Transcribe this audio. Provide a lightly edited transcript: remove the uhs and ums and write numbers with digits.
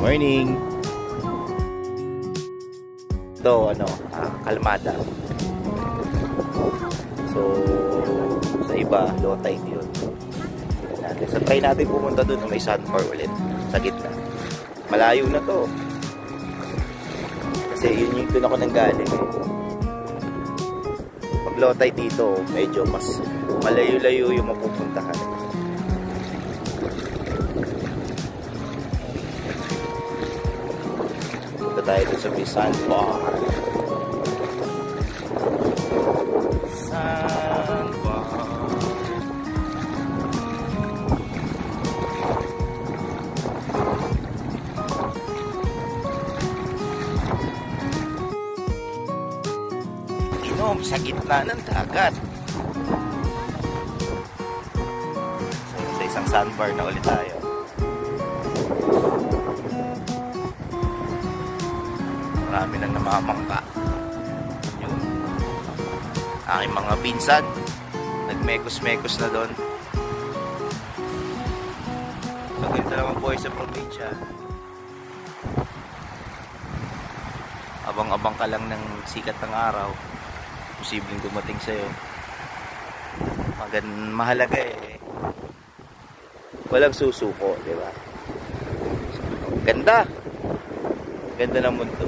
Morning. Ito, kalmada. So, sa iba, low tide yun. So, try natin pumunta doon na may sandbar ulit. Sa gitna. Malayo na to. Kasi yun yung doon ako nanggaling. Pag low tide dito, medyo mas malayo-layo yung mapupuntahan. Punta tayo doon sa may sandbar. Sa gitna ng dagat. So, sa isang sandbar na ulit tayo. Marami nang namamangka. Yun. Aking mga pinsan nagmekos-mekos na doon. So, ganito naman po sa probinsya. Abang-abang ka lang ng sikat ng araw, posibleng dumating sa'yo. Mahalaga walang susuko, di ba? Ganda ng mundo.